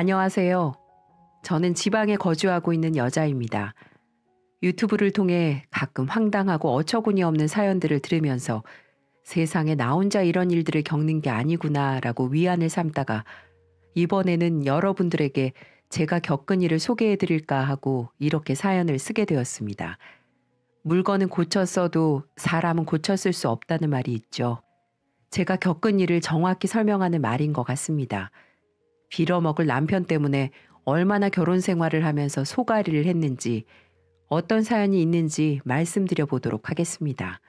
안녕하세요. 저는 지방에 거주하고 있는 여자입니다. 유튜브를 통해 가끔 황당하고 어처구니 없는 사연들을 들으면서 세상에 나 혼자 이런 일들을 겪는 게 아니구나라고 위안을 삼다가 이번에는 여러분들에게 제가 겪은 일을 소개해 드릴까 하고 이렇게 사연을 쓰게 되었습니다. 물건은 고쳤어도 사람은 고쳤을 수 없다는 말이 있죠. 제가 겪은 일을 정확히 설명하는 말인 것 같습니다. 빌어먹을 남편 때문에 얼마나 결혼 생활을 하면서 소가리를 했는지 어떤 사연이 있는지 말씀드려 보도록 하겠습니다.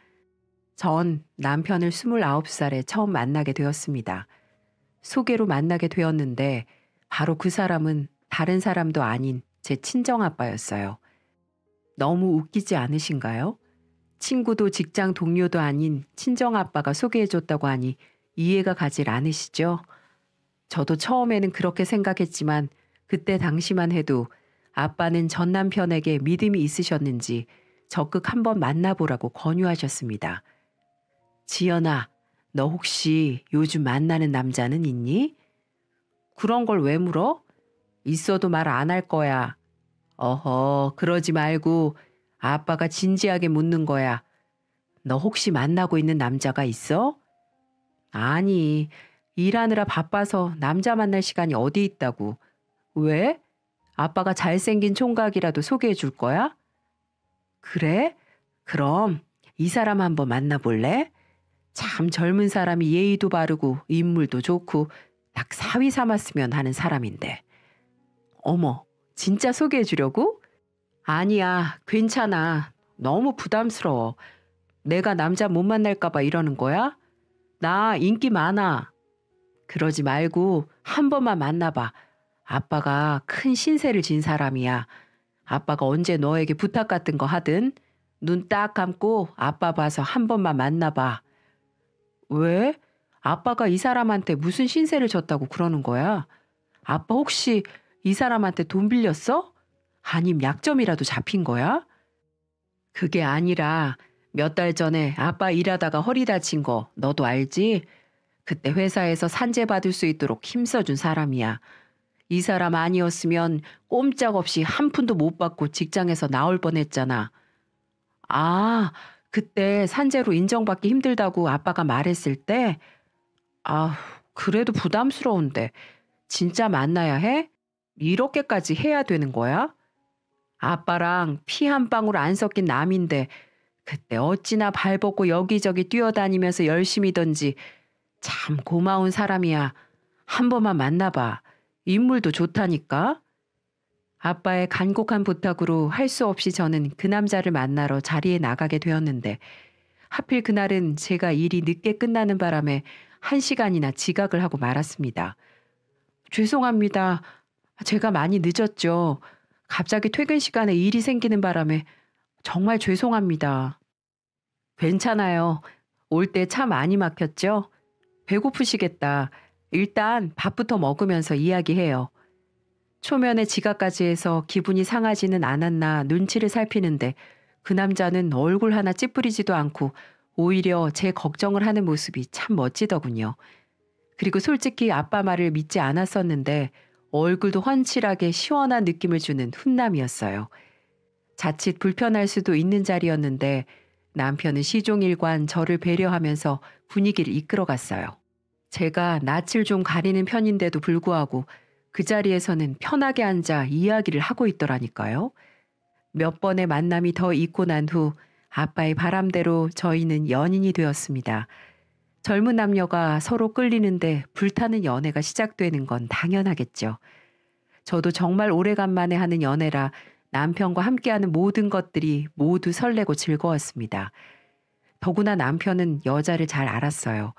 전 남편을 29살에 처음 만나게 되었습니다. 소개로 만나게 되었는데 바로 그 사람은 다른 사람도 아닌 제 친정아빠였어요. 너무 웃기지 않으신가요? 친구도 직장 동료도 아닌 친정아빠가 소개해줬다고 하니 이해가 가질 않으시죠? 저도 처음에는 그렇게 생각했지만 그때 당시만 해도 아빠는 전 남편에게 믿음이 있으셨는지 적극 한번 만나보라고 권유하셨습니다. 지연아, 너 혹시 요즘 만나는 남자는 있니? 그런 걸 왜 물어? 있어도 말 안 할 거야. 어허, 그러지 말고 아빠가 진지하게 묻는 거야. 너 혹시 만나고 있는 남자가 있어? 아니, 일하느라 바빠서 남자 만날 시간이 어디 있다고. 왜? 아빠가 잘생긴 총각이라도 소개해 줄 거야? 그래? 그럼 이 사람 한번 만나볼래? 참 젊은 사람이 예의도 바르고 인물도 좋고 딱 사위 삼았으면 하는 사람인데. 어머, 진짜 소개해 주려고? 아니야, 괜찮아. 너무 부담스러워. 내가 남자 못 만날까 봐 이러는 거야? 나 인기 많아. 그러지 말고 한 번만 만나봐. 아빠가 큰 신세를 진 사람이야. 아빠가 언제 너에게 부탁 같은 거 하든 눈 딱 감고 아빠 봐서 한 번만 만나봐. 왜? 아빠가 이 사람한테 무슨 신세를 졌다고 그러는 거야? 아빠 혹시 이 사람한테 돈 빌렸어? 아님 약점이라도 잡힌 거야? 그게 아니라 몇 달 전에 아빠 일하다가 허리 다친 거 너도 알지? 그때 회사에서 산재 받을 수 있도록 힘써준 사람이야. 이 사람 아니었으면 꼼짝없이 한 푼도 못 받고 직장에서 나올 뻔했잖아. 아, 그때 산재로 인정받기 힘들다고 아빠가 말했을 때? 아, 그래도 부담스러운데. 진짜 만나야 해? 이렇게까지 해야 되는 거야? 아빠랑 피 한 방울 안 섞인 남인데 그때 어찌나 발벗고 여기저기 뛰어다니면서 열심히던지 참 고마운 사람이야. 한 번만 만나봐. 인물도 좋다니까. 아빠의 간곡한 부탁으로 할 수 없이 저는 그 남자를 만나러 자리에 나가게 되었는데 하필 그날은 제가 일이 늦게 끝나는 바람에 1시간이나 지각을 하고 말았습니다. 죄송합니다. 제가 많이 늦었죠. 갑자기 퇴근 시간에 일이 생기는 바람에 정말 죄송합니다. 괜찮아요. 올 때 차 많이 막혔죠? 배고프시겠다. 일단 밥부터 먹으면서 이야기해요. 초면에 지각까지 해서 기분이 상하지는 않았나 눈치를 살피는데 그 남자는 얼굴 하나 찌푸리지도 않고 오히려 제 걱정을 하는 모습이 참 멋지더군요. 그리고 솔직히 아빠 말을 믿지 않았었는데 얼굴도 훤칠하게 시원한 느낌을 주는 훈남이었어요. 자칫 불편할 수도 있는 자리였는데 남편은 시종일관 저를 배려하면서 분위기를 이끌어갔어요. 제가 낯을 좀 가리는 편인데도 불구하고 그 자리에서는 편하게 앉아 이야기를 하고 있더라니까요. 몇 번의 만남이 더 있고 난 후 아빠의 바람대로 저희는 연인이 되었습니다. 젊은 남녀가 서로 끌리는데 불타는 연애가 시작되는 건 당연하겠죠. 저도 정말 오래간만에 하는 연애라 남편과 함께하는 모든 것들이 모두 설레고 즐거웠습니다. 더구나 남편은 여자를 잘 알았어요.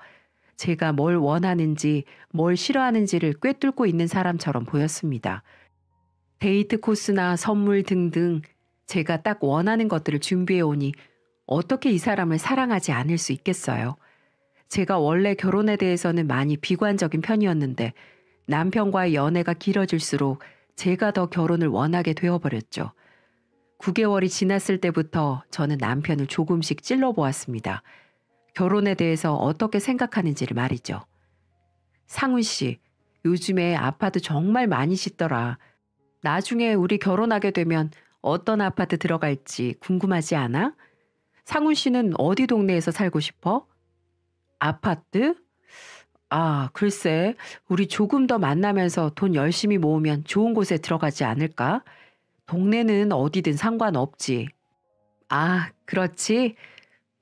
제가 뭘 원하는지 뭘 싫어하는지를 꿰뚫고 있는 사람처럼 보였습니다. 데이트 코스나 선물 등등 제가 딱 원하는 것들을 준비해 오니 어떻게 이 사람을 사랑하지 않을 수 있겠어요. 제가 원래 결혼에 대해서는 많이 비관적인 편이었는데 남편과의 연애가 길어질수록 제가 더 결혼을 원하게 되어버렸죠. 9개월이 지났을 때부터 저는 남편을 조금씩 찔러보았습니다. 결혼에 대해서 어떻게 생각하는지를 말이죠. 상훈 씨, 요즘에 아파트 정말 많이 짓더라. 나중에 우리 결혼하게 되면 어떤 아파트 들어갈지 궁금하지 않아? 상훈 씨는 어디 동네에서 살고 싶어? 아파트? 아, 글쎄, 우리 조금 더 만나면서 돈 열심히 모으면 좋은 곳에 들어가지 않을까? 동네는 어디든 상관없지. 아, 그렇지.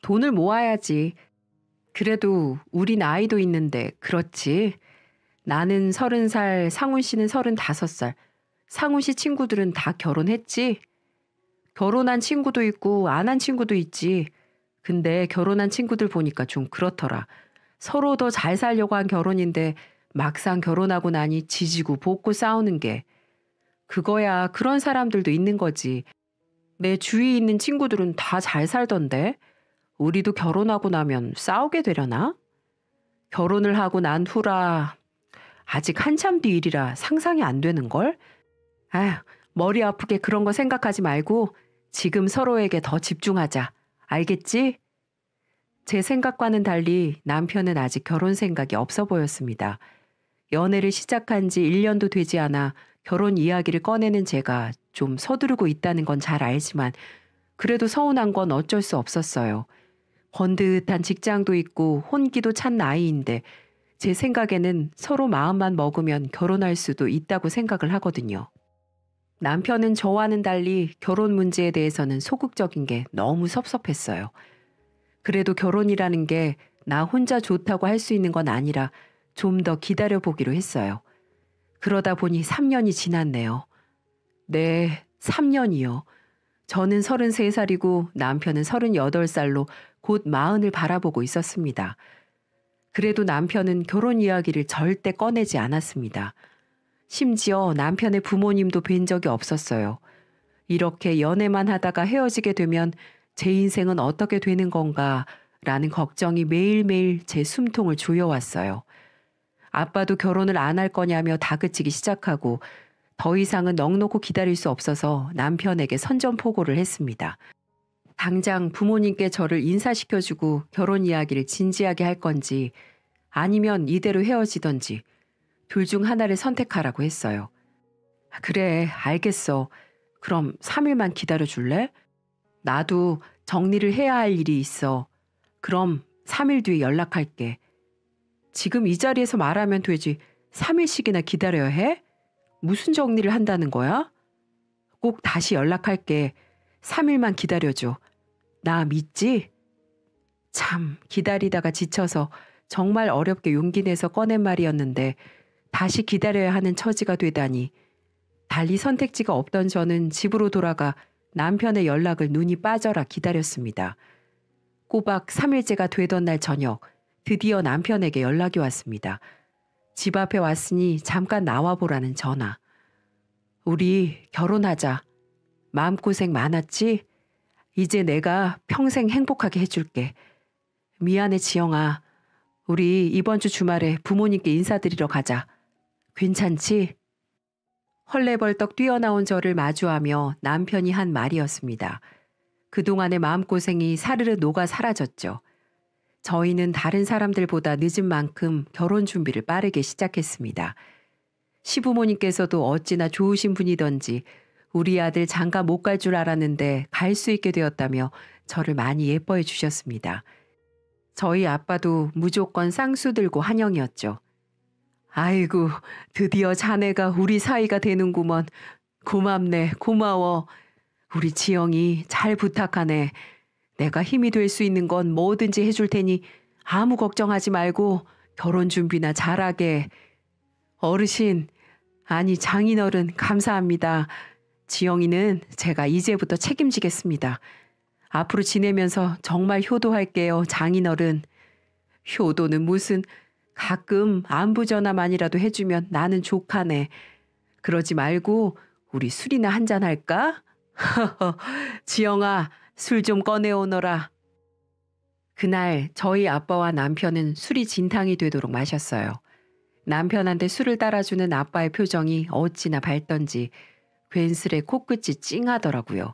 돈을 모아야지. 그래도 우리 나이도 있는데, 그렇지. 나는 30살, 상훈 씨는 35살. 상훈 씨 친구들은 다 결혼했지? 결혼한 친구도 있고, 안 한 친구도 있지. 근데 결혼한 친구들 보니까 좀 그렇더라. 서로 더 잘 살려고 한 결혼인데, 막상 결혼하고 나니 지지고 볶고 싸우는 게. 그거야, 그런 사람들도 있는 거지. 내 주위에 있는 친구들은 다 잘 살던데. 우리도 결혼하고 나면 싸우게 되려나? 결혼을 하고 난 후라 아직 한참 뒤 일이라 상상이 안 되는걸? 아휴, 머리 아프게 그런 거 생각하지 말고 지금 서로에게 더 집중하자. 알겠지? 제 생각과는 달리 남편은 아직 결혼 생각이 없어 보였습니다. 연애를 시작한 지 1년도 되지 않아 결혼 이야기를 꺼내는 제가 좀 서두르고 있다는 건 잘 알지만 그래도 서운한 건 어쩔 수 없었어요. 번듯한 직장도 있고 혼기도 찬 나이인데 제 생각에는 서로 마음만 먹으면 결혼할 수도 있다고 생각을 하거든요. 남편은 저와는 달리 결혼 문제에 대해서는 소극적인 게 너무 섭섭했어요. 그래도 결혼이라는 게 나 혼자 좋다고 할 수 있는 건 아니라 좀 더 기다려보기로 했어요. 그러다 보니 3년이 지났네요. 네, 3년이요. 저는 33살이고 남편은 38살로 곧 40을 바라보고 있었습니다. 그래도 남편은 결혼 이야기를 절대 꺼내지 않았습니다. 심지어 남편의 부모님도 뵌 적이 없었어요. 이렇게 연애만 하다가 헤어지게 되면 제 인생은 어떻게 되는 건가 라는 걱정이 매일매일 제 숨통을 조여왔어요. 아빠도 결혼을 안 할 거냐며 다그치기 시작하고 더 이상은 넋놓고 기다릴 수 없어서 남편에게 선전포고를 했습니다. 당장 부모님께 저를 인사시켜주고 결혼 이야기를 진지하게 할 건지 아니면 이대로 헤어지던지 둘 중 하나를 선택하라고 했어요. 그래, 알겠어. 그럼 3일만 기다려줄래? 나도 정리를 해야 할 일이 있어. 그럼 3일 뒤에 연락할게. 지금 이 자리에서 말하면 되지. 3일씩이나 기다려야 해? 무슨 정리를 한다는 거야? 꼭 다시 연락할게. 3일만 기다려줘. 나 믿지? 참, 기다리다가 지쳐서 정말 어렵게 용기 내서 꺼낸 말이었는데 다시 기다려야 하는 처지가 되다니. 달리 선택지가 없던 저는 집으로 돌아가 남편의 연락을 눈이 빠져라 기다렸습니다. 꼬박 3일째가 되던 날 저녁, 드디어 남편에게 연락이 왔습니다. 집 앞에 왔으니 잠깐 나와보라는 전화. 우리 결혼하자. 마음고생 많았지? 이제 내가 평생 행복하게 해줄게. 미안해 지영아. 우리 이번 주 주말에 부모님께 인사드리러 가자. 괜찮지? 헐레벌떡 뛰어나온 저를 마주하며 남편이 한 말이었습니다. 그동안의 마음고생이 사르르 녹아 사라졌죠. 저희는 다른 사람들보다 늦은 만큼 결혼 준비를 빠르게 시작했습니다. 시부모님께서도 어찌나 좋으신 분이던지 우리 아들 장가 못 갈 줄 알았는데 갈 수 있게 되었다며 저를 많이 예뻐해 주셨습니다. 저희 아빠도 무조건 쌍수 들고 환영이었죠. 아이고, 드디어 자네가 우리 사이가 되는구먼. 고맙네, 고마워. 우리 지영이 잘 부탁하네. 내가 힘이 될 수 있는 건 뭐든지 해줄 테니 아무 걱정하지 말고 결혼 준비나 잘하게. 어르신, 아니 장인어른 감사합니다. 지영이는 제가 이제부터 책임지겠습니다. 앞으로 지내면서 정말 효도할게요, 장인어른. 효도는 무슨, 가끔 안부 전화만이라도 해주면 나는 족하네. 그러지 말고 우리 술이나 한잔 할까? 지영아, 술 좀 꺼내오너라. 그날 저희 아빠와 남편은 술이 진탕이 되도록 마셨어요. 남편한테 술을 따라주는 아빠의 표정이 어찌나 밝던지 괜스레 코끝이 찡하더라고요.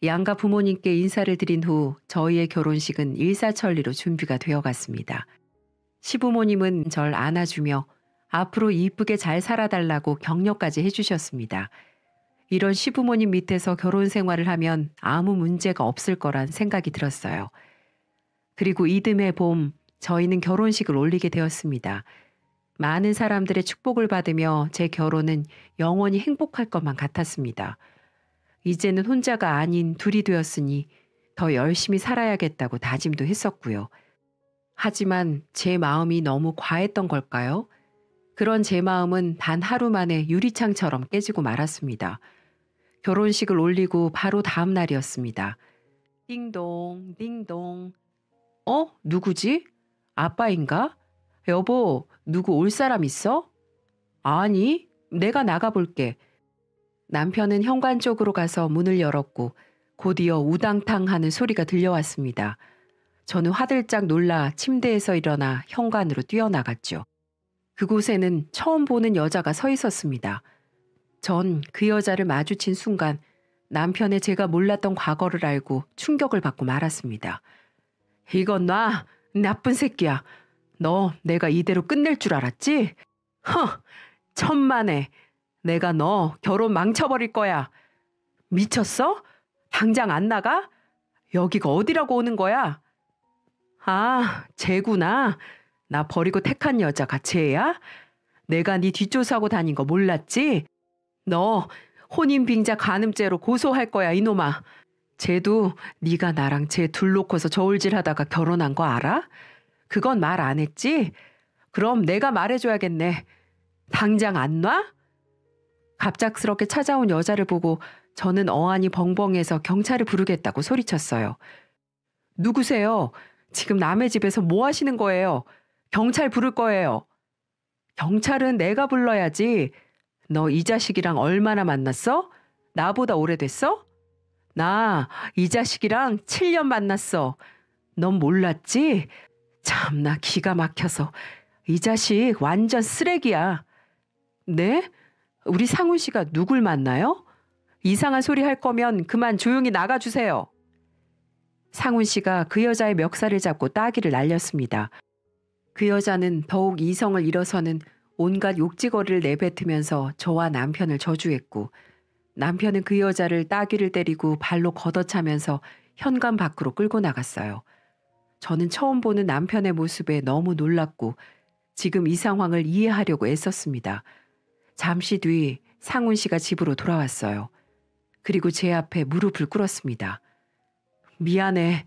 양가 부모님께 인사를 드린 후 저희의 결혼식은 일사천리로 준비가 되어갔습니다. 시부모님은 절 안아주며 앞으로 이쁘게 잘 살아달라고 격려까지 해주셨습니다. 이런 시부모님 밑에서 결혼 생활을 하면 아무 문제가 없을 거란 생각이 들었어요. 그리고 이듬해 봄 저희는 결혼식을 올리게 되었습니다. 많은 사람들의 축복을 받으며 제 결혼은 영원히 행복할 것만 같았습니다. 이제는 혼자가 아닌 둘이 되었으니 더 열심히 살아야겠다고 다짐도 했었고요. 하지만 제 마음이 너무 과했던 걸까요? 그런 제 마음은 단 하루 만에 유리창처럼 깨지고 말았습니다. 결혼식을 올리고 바로 다음 날이었습니다. 띵동, 띵동. 누구지? 아빠인가? 여보, 누구 올 사람 있어? 아니, 내가 나가볼게. 남편은 현관 쪽으로 가서 문을 열었고 곧이어 우당탕 하는 소리가 들려왔습니다. 저는 화들짝 놀라 침대에서 일어나 현관으로 뛰어나갔죠. 그곳에는 처음 보는 여자가 서 있었습니다. 전 그 여자를 마주친 순간 남편의 제가 몰랐던 과거를 알고 충격을 받고 말았습니다. 이건 놔, 나쁜 새끼야. 너 내가 이대로 끝낼 줄 알았지? 천만에. 내가 너 결혼 망쳐버릴 거야. 미쳤어? 당장 안 나가? 여기가 어디라고 오는 거야? 아, 쟤구나. 나 버리고 택한 여자가 쟤야? 내가 네 뒷조사하고 다닌 거 몰랐지? 너 혼인빙자 간음죄로 고소할 거야, 이놈아. 쟤도 네가 나랑 쟤 둘 놓고서 저울질하다가 결혼한 거 알아? 그건 말 안 했지? 그럼 내가 말해줘야겠네. 당장 안 놔? 갑작스럽게 찾아온 여자를 보고 저는 어안이 벙벙해서 경찰을 부르겠다고 소리쳤어요. 누구세요? 지금 남의 집에서 뭐 하시는 거예요? 경찰 부를 거예요. 경찰은 내가 불러야지. 너 이 자식이랑 얼마나 만났어? 나보다 오래됐어? 나 이 자식이랑 7년 만났어. 넌 몰랐지? 참나 기가 막혀서. 이 자식 완전 쓰레기야. 네? 우리 상훈 씨가 누굴 만나요? 이상한 소리 할 거면 그만 조용히 나가주세요. 상훈 씨가 그 여자의 멱살을 잡고 따귀를 날렸습니다. 그 여자는 더욱 이성을 잃어서는 온갖 욕지거리를 내뱉으면서 저와 남편을 저주했고 남편은 그 여자를 따귀를 때리고 발로 걷어차면서 현관 밖으로 끌고 나갔어요. 저는 처음 보는 남편의 모습에 너무 놀랐고 지금 이 상황을 이해하려고 애썼습니다. 잠시 뒤 상훈 씨가 집으로 돌아왔어요. 그리고 제 앞에 무릎을 꿇었습니다. 미안해.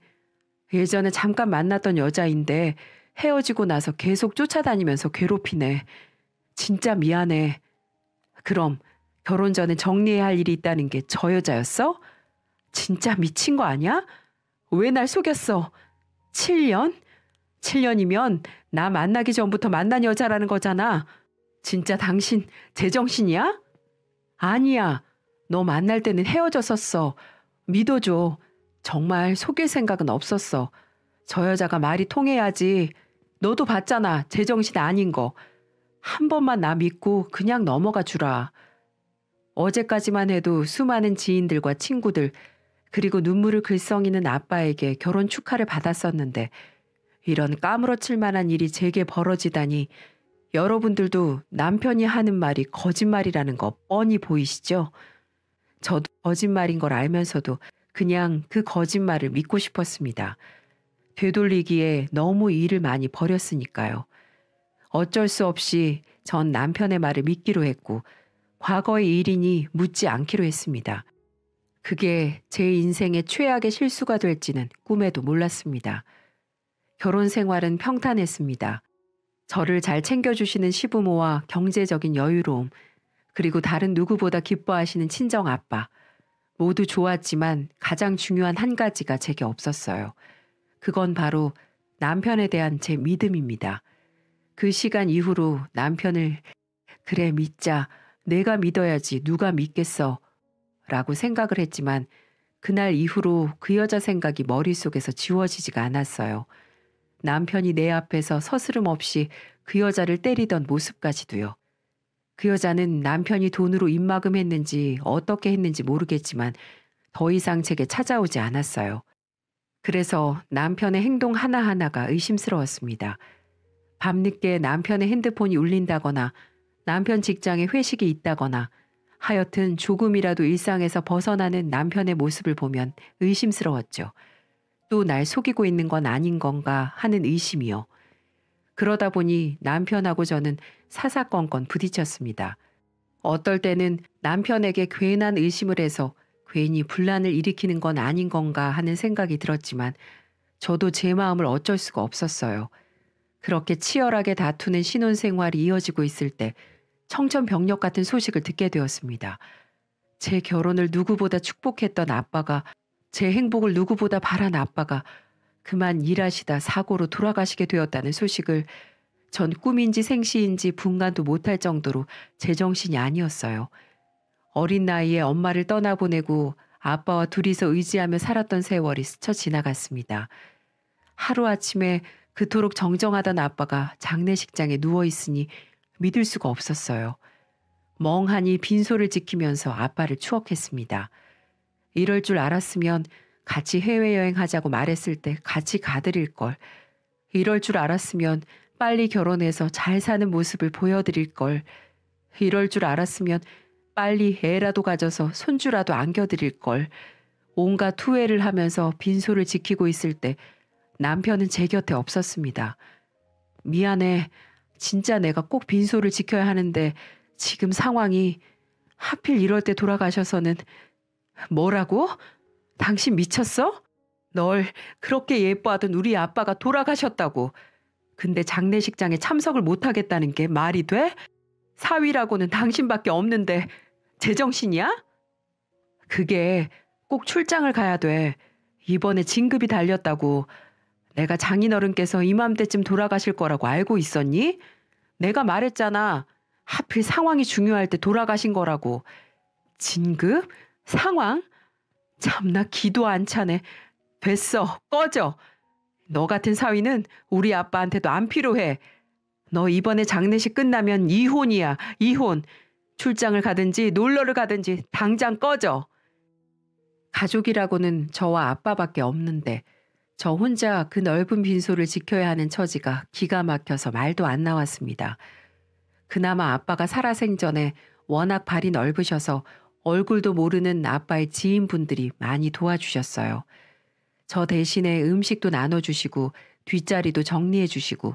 예전에 잠깐 만났던 여자인데 헤어지고 나서 계속 쫓아다니면서 괴롭히네. 진짜 미안해. 그럼 결혼 전에 정리해야 할 일이 있다는 게 저 여자였어? 진짜 미친 거 아니야? 왜 날 속였어? 7년? 7년이면 나 만나기 전부터 만난 여자라는 거잖아. 진짜 당신 제정신이야? 아니야. 너 만날 때는 헤어졌었어. 믿어줘. 정말 속일 생각은 없었어. 저 여자가 말이 통해야지. 너도 봤잖아. 제정신 아닌 거. 한 번만 나 믿고 그냥 넘어가 주라. 어제까지만 해도 수많은 지인들과 친구들 그리고 눈물을 글썽이는 아빠에게 결혼 축하를 받았었는데 이런 까무러칠 만한 일이 제게 벌어지다니 여러분들도 남편이 하는 말이 거짓말이라는 거 뻔히 보이시죠? 저도 거짓말인 걸 알면서도 그냥 그 거짓말을 믿고 싶었습니다. 되돌리기에 너무 일을 많이 버렸으니까요. 어쩔 수 없이 전 남편의 말을 믿기로 했고 과거의 일이니 묻지 않기로 했습니다. 그게 제 인생의 최악의 실수가 될지는 꿈에도 몰랐습니다. 결혼 생활은 평탄했습니다. 저를 잘 챙겨주시는 시부모와 경제적인 여유로움, 그리고 다른 누구보다 기뻐하시는 친정 아빠. 모두 좋았지만 가장 중요한 한 가지가 제게 없었어요. 그건 바로 남편에 대한 제 믿음입니다. 그 시간 이후로 남편을 그래 믿자, 내가 믿어야지 누가 믿겠어 라고 생각을 했지만 그날 이후로 그 여자 생각이 머릿속에서 지워지지가 않았어요. 남편이 내 앞에서 서스름 없이 그 여자를 때리던 모습까지도요. 그 여자는 남편이 돈으로 입막음했는지 어떻게 했는지 모르겠지만 더 이상 제게 찾아오지 않았어요. 그래서 남편의 행동 하나하나가 의심스러웠습니다. 밤늦게 남편의 핸드폰이 울린다거나 남편 직장에 회식이 있다거나 하여튼 조금이라도 일상에서 벗어나는 남편의 모습을 보면 의심스러웠죠. 또 날 속이고 있는 건 아닌 건가 하는 의심이요. 그러다 보니 남편하고 저는 사사건건 부딪혔습니다. 어떨 때는 남편에게 괜한 의심을 해서 괜히 분란을 일으키는 건 아닌 건가 하는 생각이 들었지만 저도 제 마음을 어쩔 수가 없었어요. 그렇게 치열하게 다투는 신혼생활이 이어지고 있을 때 청천벽력 같은 소식을 듣게 되었습니다. 제 결혼을 누구보다 축복했던 아빠가, 제 행복을 누구보다 바란 아빠가 그만 일하시다 사고로 돌아가시게 되었다는 소식을 전 꿈인지 생시인지 분간도 못할 정도로 제정신이 아니었어요. 어린 나이에 엄마를 떠나보내고 아빠와 둘이서 의지하며 살았던 세월이 스쳐 지나갔습니다. 하루아침에 그토록 정정하던 아빠가 장례식장에 누워있으니 믿을 수가 없었어요. 멍하니 빈소를 지키면서 아빠를 추억했습니다. 이럴 줄 알았으면 같이 해외여행하자고 말했을 때 같이 가드릴 걸. 이럴 줄 알았으면 빨리 결혼해서 잘 사는 모습을 보여드릴 걸. 이럴 줄 알았으면 빨리 애라도 가져서 손주라도 안겨드릴 걸. 온갖 투회를 하면서 빈소를 지키고 있을 때 남편은 제 곁에 없었습니다. 미안해. 진짜 내가 꼭 빈소를 지켜야 하는데 지금 상황이 하필 이럴 때 돌아가셔서는. 뭐라고? 당신 미쳤어? 널 그렇게 예뻐하던 우리 아빠가 돌아가셨다고. 근데 장례식장에 참석을 못하겠다는 게 말이 돼? 사위라고는 당신밖에 없는데 제정신이야? 그게 꼭 출장을 가야 돼. 이번에 진급이 달렸다고. 내가 장인어른께서 이맘때쯤 돌아가실 거라고 알고 있었니? 내가 말했잖아. 하필 상황이 중요할 때 돌아가신 거라고. 진급? 상황? 참나 기도 안 차네. 됐어. 꺼져. 너 같은 사위는 우리 아빠한테도 안 필요해. 너 이번에 장례식 끝나면 이혼이야. 이혼. 출장을 가든지 놀러를 가든지 당장 꺼져. 가족이라고는 저와 아빠밖에 없는데 저 혼자 그 넓은 빈소를 지켜야 하는 처지가 기가 막혀서 말도 안 나왔습니다. 그나마 아빠가 살아생전에 워낙 발이 넓으셔서 얼굴도 모르는 아빠의 지인분들이 많이 도와주셨어요. 저 대신에 음식도 나눠주시고 뒷자리도 정리해주시고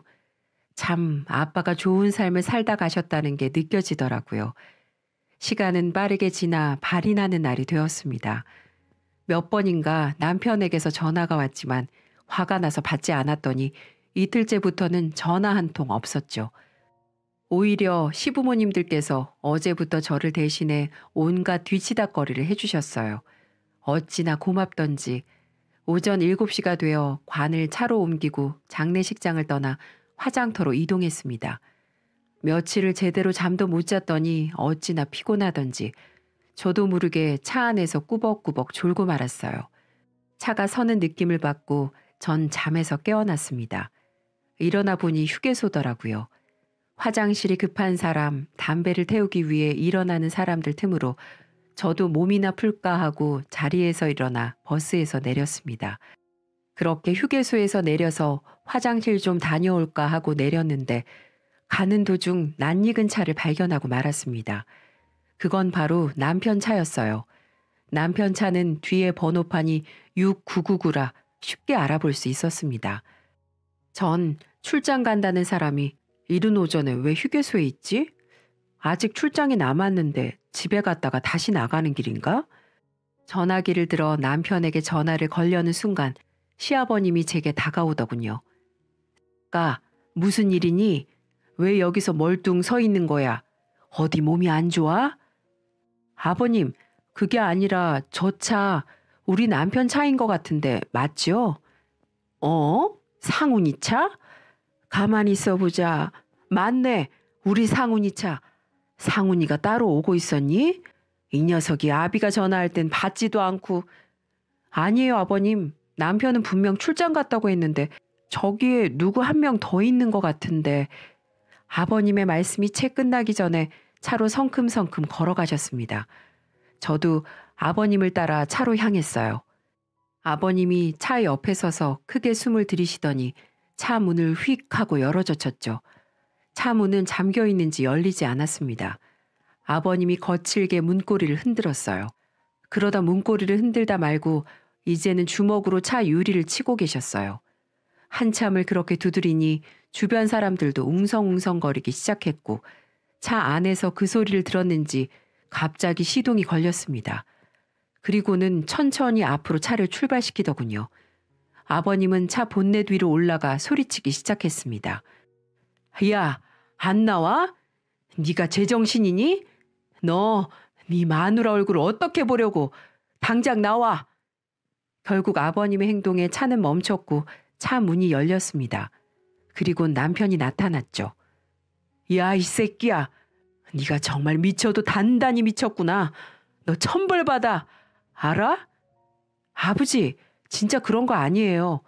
참 아빠가 좋은 삶을 살다 가셨다는 게 느껴지더라고요. 시간은 빠르게 지나 발이 나는 날이 되었습니다. 몇 번인가 남편에게서 전화가 왔지만 화가 나서 받지 않았더니 이틀째부터는 전화 한 통 없었죠. 오히려 시부모님들께서 어제부터 저를 대신해 온갖 뒤치다꺼리를 해주셨어요. 어찌나 고맙던지 오전 7시가 되어 관을 차로 옮기고 장례식장을 떠나 화장터로 이동했습니다. 며칠을 제대로 잠도 못 잤더니 어찌나 피곤하던지 저도 모르게 차 안에서 꾸벅꾸벅 졸고 말았어요. 차가 서는 느낌을 받고 전 잠에서 깨어났습니다. 일어나 보니 휴게소더라고요. 화장실이 급한 사람, 담배를 태우기 위해 일어나는 사람들 틈으로 저도 몸이나 풀까 하고 자리에서 일어나 버스에서 내렸습니다. 그렇게 휴게소에서 내려서 화장실 좀 다녀올까 하고 내렸는데 가는 도중 낯익은 차를 발견하고 말았습니다. 그건 바로 남편 차였어요. 남편 차는 뒤에 번호판이 6999라 쉽게 알아볼 수 있었습니다. 전 출장 간다는 사람이 이른 오전에 왜 휴게소에 있지? 아직 출장이 남았는데 집에 갔다가 다시 나가는 길인가? 전화기를 들어 남편에게 전화를 걸려는 순간 시아버님이 제게 다가오더군요. 까, 무슨 일이니? 왜 여기서 멀뚱 서 있는 거야? 어디 몸이 안 좋아? 아버님, 그게 아니라 저 차, 우리 남편 차인 것 같은데 맞죠? 상훈이 차? 가만히 있어보자. 맞네. 우리 상훈이 차. 상훈이가 따로 오고 있었니? 이 녀석이 아비가 전화할 땐 받지도 않고. 아니에요, 아버님. 남편은 분명 출장 갔다고 했는데 저기에 누구 한 명 더 있는 것 같은데. 아버님의 말씀이 채 끝나기 전에 차로 성큼성큼 걸어가셨습니다. 저도 아버님을 따라 차로 향했어요. 아버님이 차 옆에 서서 크게 숨을 들이쉬더니 차 문을 휙 하고 열어젖혔죠. 차 문은 잠겨 있는지 열리지 않았습니다. 아버님이 거칠게 문고리를 흔들었어요. 그러다 문고리를 흔들다 말고 이제는 주먹으로 차 유리를 치고 계셨어요. 한참을 그렇게 두드리니 주변 사람들도 웅성웅성거리기 시작했고 차 안에서 그 소리를 들었는지 갑자기 시동이 걸렸습니다. 그리고는 천천히 앞으로 차를 출발시키더군요. 아버님은 차 본넷 위로 올라가 소리치기 시작했습니다. 야, 안 나와? 네가 제정신이니? 너, 네 마누라 얼굴을 어떻게 보려고? 당장 나와! 결국 아버님의 행동에 차는 멈췄고 차 문이 열렸습니다. 그리고 남편이 나타났죠. 야, 이 새끼야. 네가 정말 미쳐도 단단히 미쳤구나. 너 천벌받아. 알아? 아버지, 진짜 그런 거 아니에요.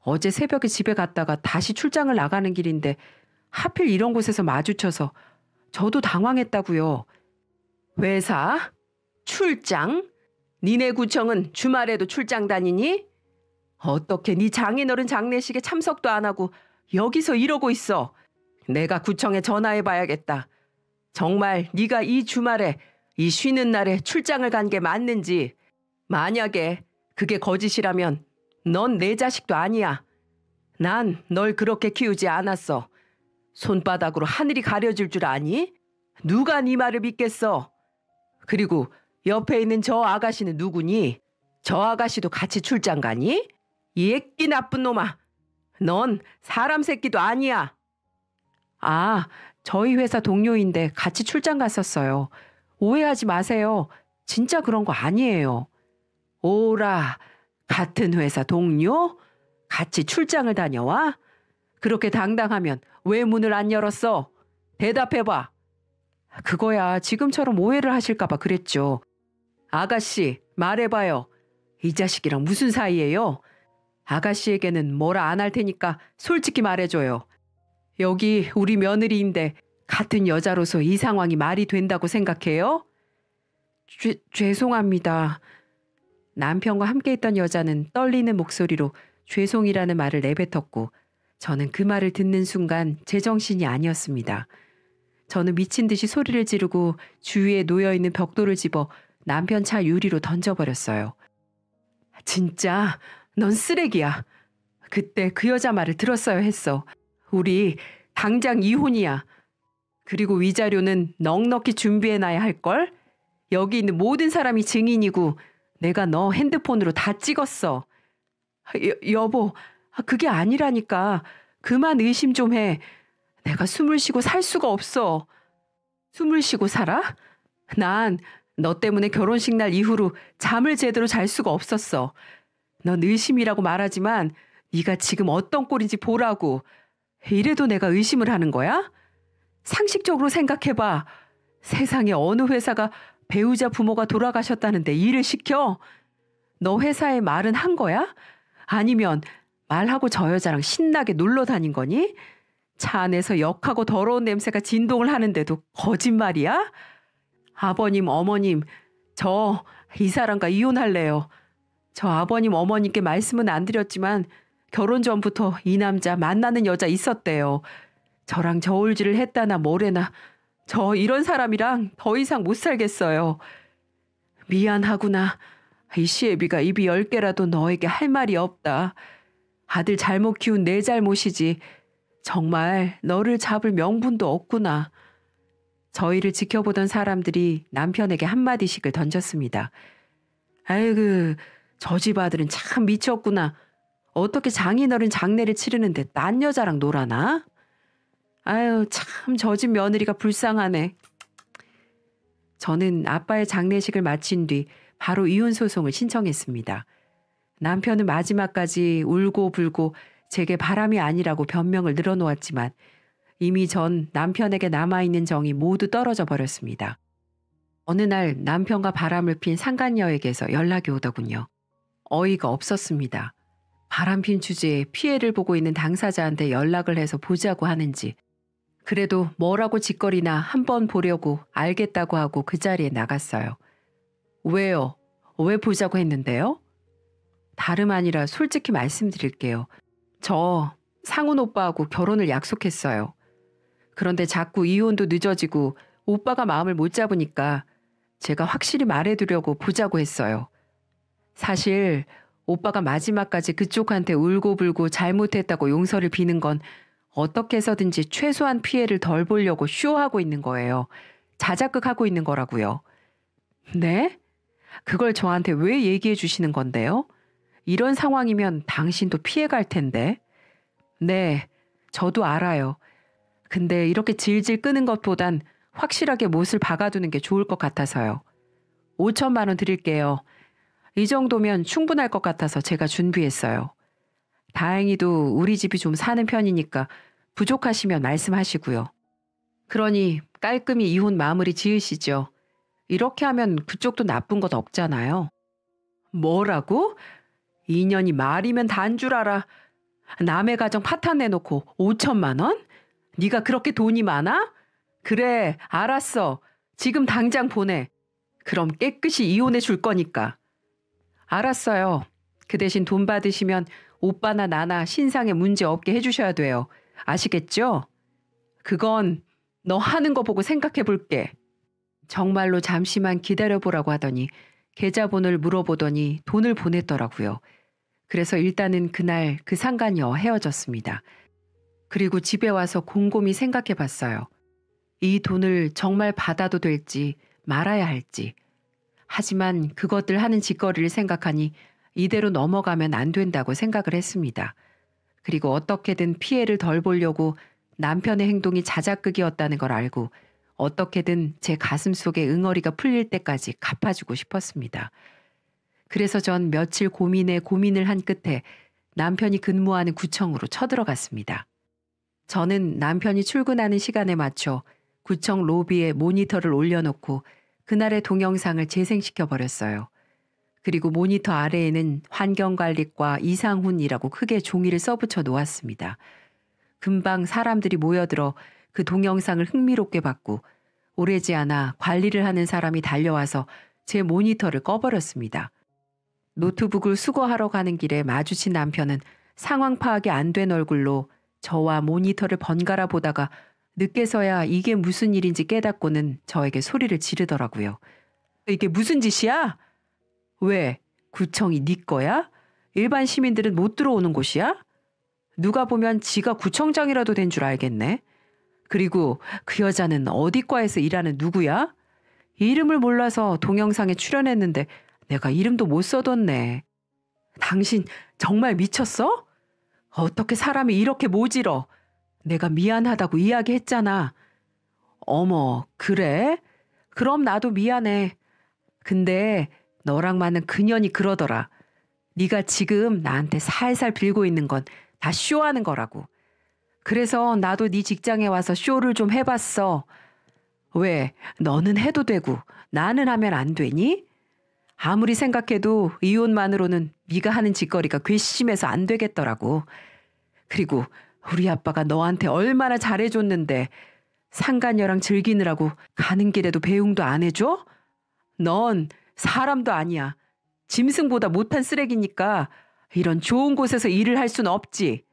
어제 새벽에 집에 갔다가 다시 출장을 나가는 길인데 하필 이런 곳에서 마주쳐서 저도 당황했다고요. 회사? 출장? 니네 구청은 주말에도 출장 다니니? 어떻게 네 장인어른 장례식에 참석도 안 하고 여기서 이러고 있어? 내가 구청에 전화해봐야겠다. 정말 네가 이 주말에 이 쉬는 날에 출장을 간 게 맞는지. 만약에 그게 거짓이라면 넌 내 자식도 아니야. 난 널 그렇게 키우지 않았어. 손바닥으로 하늘이 가려질 줄 아니? 누가 네 말을 믿겠어? 그리고 옆에 있는 저 아가씨는 누구니? 저 아가씨도 같이 출장 가니? 이 애끼 나쁜 놈아. 넌 사람 새끼도 아니야. 아, 저희 회사 동료인데 같이 출장 갔었어요. 오해하지 마세요. 진짜 그런 거 아니에요. 오라, 같은 회사 동료? 같이 출장을 다녀와? 그렇게 당당하면 왜 문을 안 열었어? 대답해봐. 그거야 지금처럼 오해를 하실까봐 그랬죠. 아가씨, 말해봐요. 이 자식이랑 무슨 사이예요? 아가씨에게는 뭐라 안 할 테니까 솔직히 말해줘요. 여기 우리 며느리인데 같은 여자로서 이 상황이 말이 된다고 생각해요? 죄송합니다. 남편과 함께 있던 여자는 떨리는 목소리로 죄송이라는 말을 내뱉었고 저는 그 말을 듣는 순간 제정신이 아니었습니다. 저는 미친 듯이 소리를 지르고 주위에 놓여있는 벽돌을 집어 남편 차 유리로 던져버렸어요. 진짜 넌 쓰레기야. 그때 그 여자 말을 들었어야 했어. 우리 당장 이혼이야. 그리고 위자료는 넉넉히 준비해놔야 할걸? 여기 있는 모든 사람이 증인이고 내가 너 핸드폰으로 다 찍었어. 여보, 그게 아니라니까. 그만 의심 좀 해. 내가 숨을 쉬고 살 수가 없어. 숨을 쉬고 살아? 난 너 때문에 결혼식 날 이후로 잠을 제대로 잘 수가 없었어. 넌 의심이라고 말하지만 네가 지금 어떤 꼴인지 보라고. 이래도 내가 의심을 하는 거야? 상식적으로 생각해봐. 세상에 어느 회사가 배우자 부모가 돌아가셨다는데 일을 시켜? 너 회사에 말은 한 거야? 아니면 말하고 저 여자랑 신나게 놀러 다닌 거니? 차 안에서 역하고 더러운 냄새가 진동을 하는데도 거짓말이야? 아버님, 어머님, 저 이 사람과 이혼할래요. 저 아버님, 어머님께 말씀은 안 드렸지만 결혼 전부터 이 남자 만나는 여자 있었대요. 저랑 저울질을 했다나 뭐래나 저 이런 사람이랑 더 이상 못 살겠어요. 미안하구나. 이 시애비가 입이 10개라도 너에게 할 말이 없다. 아들 잘못 키운 내 잘못이지. 정말 너를 잡을 명분도 없구나. 저희를 지켜보던 사람들이 남편에게 한마디씩을 던졌습니다. 아이고, 저 집 아들은 참 미쳤구나. 어떻게 장인어른 장례를 치르는데 딴 여자랑 놀아나? 아유, 참 저 집 며느리가 불쌍하네. 저는 아빠의 장례식을 마친 뒤 바로 이혼 소송을 신청했습니다. 남편은 마지막까지 울고 불고 제게 바람이 아니라고 변명을 늘어놓았지만 이미 전 남편에게 남아있는 정이 모두 떨어져 버렸습니다. 어느 날 남편과 바람을 핀 상간녀에게서 연락이 오더군요. 어이가 없었습니다. 바람핀 주제에 피해를 보고 있는 당사자한테 연락을 해서 보자고 하는지 그래도 뭐라고 짓거리나 한번 보려고 알겠다고 하고 그 자리에 나갔어요. 왜요? 왜 보자고 했는데요? 다름 아니라 솔직히 말씀드릴게요. 저 상훈 오빠하고 결혼을 약속했어요. 그런데 자꾸 이혼도 늦어지고 오빠가 마음을 못 잡으니까 제가 확실히 말해두려고 보자고 했어요. 사실 오빠가 마지막까지 그쪽한테 울고불고 잘못했다고 용서를 비는 건 어떻게 해서든지 최소한 피해를 덜 보려고 쇼하고 있는 거예요. 자작극하고 있는 거라고요. 네? 그걸 저한테 왜 얘기해 주시는 건데요? 이런 상황이면 당신도 피해갈 텐데. 네, 저도 알아요. 근데 이렇게 질질 끄는 것보단 확실하게 못을 박아두는 게 좋을 것 같아서요. 5천만 원 드릴게요. 이 정도면 충분할 것 같아서 제가 준비했어요. 다행히도 우리 집이 좀 사는 편이니까 부족하시면 말씀하시고요. 그러니 깔끔히 이혼 마무리 지으시죠. 이렇게 하면 그쪽도 나쁜 것 없잖아요. 뭐라고? 인연이 말이면 다인 줄 알아. 남의 가정 파탄 내놓고 5천만 원? 네가 그렇게 돈이 많아? 그래, 알았어. 지금 당장 보내. 그럼 깨끗이 이혼해 줄 거니까. 알았어요. 그 대신 돈 받으시면 오빠나 나나 신상에 문제 없게 해주셔야 돼요. 아시겠죠? 그건 너 하는 거 보고 생각해 볼게. 정말로 잠시만 기다려보라고 하더니 계좌번호를 물어보더니 돈을 보냈더라고요. 그래서 일단은 그날 그 상간녀와 헤어졌습니다. 그리고 집에 와서 곰곰이 생각해 봤어요. 이 돈을 정말 받아도 될지 말아야 할지. 하지만 그것들 하는 짓거리를 생각하니 이대로 넘어가면 안 된다고 생각을 했습니다. 그리고 어떻게든 피해를 덜 보려고 남편의 행동이 자작극이었다는 걸 알고 어떻게든 제 가슴 속에 응어리가 풀릴 때까지 갚아주고 싶었습니다. 그래서 전 며칠 고민을 한 끝에 남편이 근무하는 구청으로 쳐들어갔습니다. 저는 남편이 출근하는 시간에 맞춰 구청 로비에 모니터를 올려놓고 그날의 동영상을 재생시켜버렸어요. 그리고 모니터 아래에는 환경관리과 이상훈이라고 크게 종이를 써붙여 놓았습니다. 금방 사람들이 모여들어 그 동영상을 흥미롭게 봤고 오래지 않아 관리를 하는 사람이 달려와서 제 모니터를 꺼버렸습니다. 노트북을 수거하러 가는 길에 마주친 남편은 상황 파악이 안 된 얼굴로 저와 모니터를 번갈아 보다가 늦게서야 이게 무슨 일인지 깨닫고는 저에게 소리를 지르더라고요. 이게 무슨 짓이야? 왜? 구청이 네 거야? 일반 시민들은 못 들어오는 곳이야? 누가 보면 지가 구청장이라도 된 줄 알겠네. 그리고 그 여자는 어디 과에서 일하는 누구야? 이름을 몰라서 동영상에 출연했는데 내가 이름도 못 써뒀네. 당신 정말 미쳤어? 어떻게 사람이 이렇게 모질어? 내가 미안하다고 이야기했잖아. 어머, 그래? 그럼 나도 미안해. 근데 너랑 맞는 그년이 그러더라. 네가 지금 나한테 살살 빌고 있는 건 다 쇼하는 거라고. 그래서 나도 네 직장에 와서 쇼를 좀 해봤어. 왜? 너는 해도 되고 나는 하면 안 되니? 아무리 생각해도 이혼만으로는 네가 하는 짓거리가 괘씸해서 안 되겠더라고. 그리고 우리 아빠가 너한테 얼마나 잘해줬는데 상간녀랑 즐기느라고 가는 길에도 배웅도 안 해줘? 넌 사람도 아니야. 짐승보다 못한 쓰레기니까 이런 좋은 곳에서 일을 할 순 없지.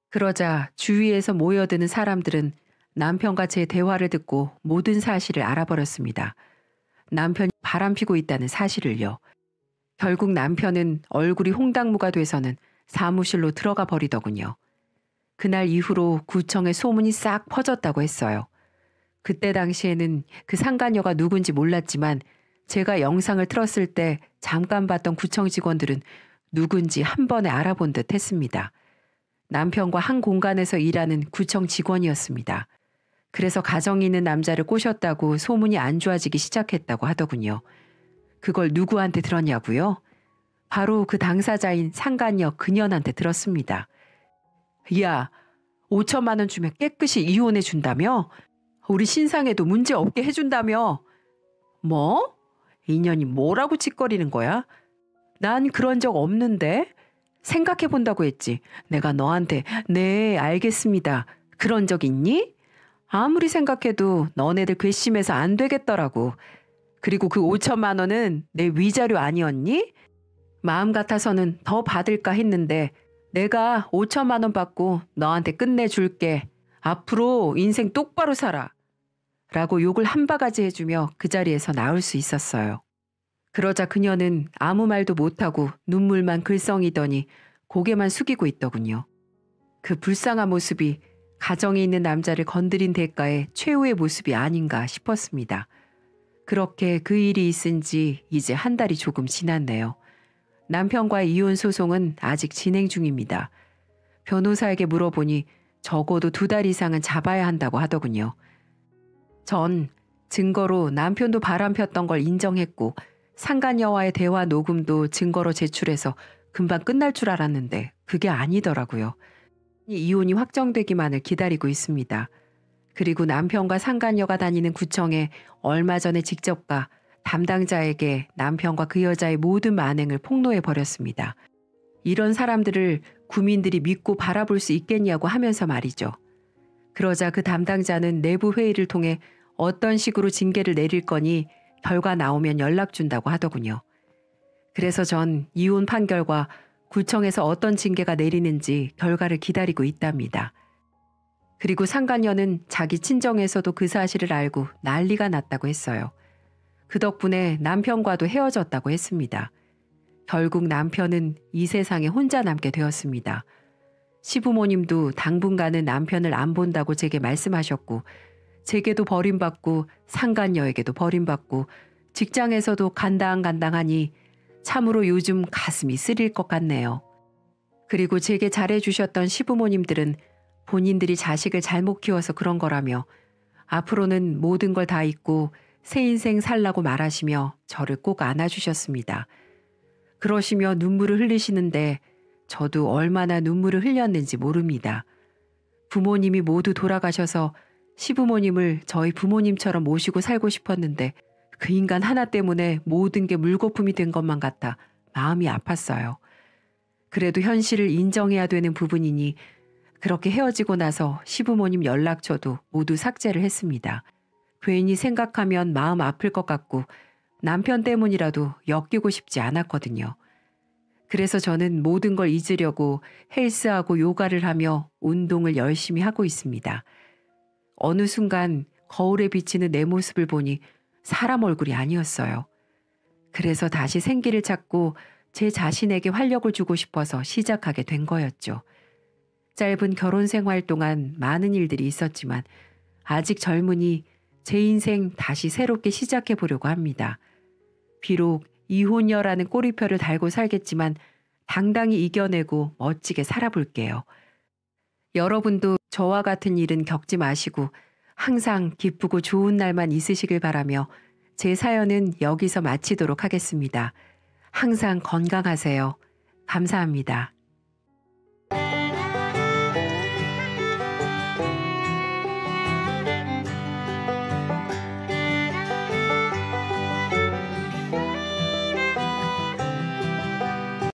그러자 주위에서 모여드는 사람들은 남편과 제 대화를 듣고 모든 사실을 알아버렸습니다. 남편이 바람피고 있다는 사실을요. 결국 남편은 얼굴이 홍당무가 돼서는 사무실로 들어가 버리더군요. 그날 이후로 구청에 소문이 싹 퍼졌다고 했어요. 그때 당시에는 그 상간녀가 누군지 몰랐지만 제가 영상을 틀었을 때 잠깐 봤던 구청 직원들은 누군지 한 번에 알아본 듯 했습니다. 남편과 한 공간에서 일하는 구청 직원이었습니다. 그래서 가정 있는 남자를 꼬셨다고 소문이 안 좋아지기 시작했다고 하더군요. 그걸 누구한테 들었냐고요? 바로 그 당사자인 상간녀 그년한테 들었습니다. 야, 5천만 원 주면 깨끗이 이혼해 준다며? 우리 신상에도 문제 없게 해준다며? 뭐? 인연이 뭐라고 짓거리는 거야? 난 그런 적 없는데? 생각해 본다고 했지. 내가 너한테 네, 알겠습니다. 그런 적 있니? 아무리 생각해도 너네들 괘씸해서 안 되겠더라고. 그리고 그 5천만 원은 내 위자료 아니었니? 마음 같아서는 더 받을까 했는데 내가 5천만 원 받고 너한테 끝내줄게. 앞으로 인생 똑바로 살아. 라고 욕을 한 바가지 해주며 그 자리에서 나올 수 있었어요. 그러자 그녀는 아무 말도 못하고 눈물만 글썽이더니 고개만 숙이고 있더군요. 그 불쌍한 모습이 가정에 있는 남자를 건드린 대가의 최후의 모습이 아닌가 싶었습니다. 그렇게 그 일이 있은 지 이제 한 달이 조금 지났네요. 남편과의 이혼 소송은 아직 진행 중입니다. 변호사에게 물어보니 적어도 2달 이상은 잡아야 한다고 하더군요. 전 증거로 남편도 바람 폈던 걸 인정했고 상간녀와의 대화 녹음도 증거로 제출해서 금방 끝날 줄 알았는데 그게 아니더라고요. 이혼이 확정되기만을 기다리고 있습니다. 그리고 남편과 상간녀가 다니는 구청에 얼마 전에 직접 가 담당자에게 남편과 그 여자의 모든 만행을 폭로해 버렸습니다. 이런 사람들을 구민들이 믿고 바라볼 수 있겠냐고 하면서 말이죠. 그러자 그 담당자는 내부 회의를 통해 어떤 식으로 징계를 내릴 거니 결과 나오면 연락 준다고 하더군요. 그래서 전 이혼 판결과 구청에서 어떤 징계가 내리는지 결과를 기다리고 있답니다. 그리고 상간녀는 자기 친정에서도 그 사실을 알고 난리가 났다고 했어요. 그 덕분에 남편과도 헤어졌다고 했습니다. 결국 남편은 이 세상에 혼자 남게 되었습니다. 시부모님도 당분간은 남편을 안 본다고 제게 말씀하셨고 제게도 버림받고 상간녀에게도 버림받고 직장에서도 간당간당하니 참으로 요즘 가슴이 쓰릴 것 같네요. 그리고 제게 잘해주셨던 시부모님들은 본인들이 자식을 잘못 키워서 그런 거라며 앞으로는 모든 걸 다 잊고 새 인생 살라고 말하시며 저를 꼭 안아주셨습니다. 그러시며 눈물을 흘리시는데 저도 얼마나 눈물을 흘렸는지 모릅니다. 부모님이 모두 돌아가셔서 시부모님을 저희 부모님처럼 모시고 살고 싶었는데 그 인간 하나 때문에 모든 게 물거품이 된 것만 같아 마음이 아팠어요. 그래도 현실을 인정해야 되는 부분이니 그렇게 헤어지고 나서 시부모님 연락처도 모두 삭제를 했습니다. 괜히 생각하면 마음 아플 것 같고 남편 때문이라도 엮이고 싶지 않았거든요. 그래서 저는 모든 걸 잊으려고 헬스하고 요가를 하며 운동을 열심히 하고 있습니다. 어느 순간 거울에 비치는 내 모습을 보니 사람 얼굴이 아니었어요. 그래서 다시 생기를 찾고 제 자신에게 활력을 주고 싶어서 시작하게 된 거였죠. 짧은 결혼 생활 동안 많은 일들이 있었지만 아직 젊으니 제 인생 다시 새롭게 시작해 보려고 합니다. 비록 이혼녀라는 꼬리표를 달고 살겠지만 당당히 이겨내고 멋지게 살아볼게요. 여러분도 저와 같은 일은 겪지 마시고 항상 기쁘고 좋은 날만 있으시길 바라며 제 사연은 여기서 마치도록 하겠습니다. 항상 건강하세요. 감사합니다.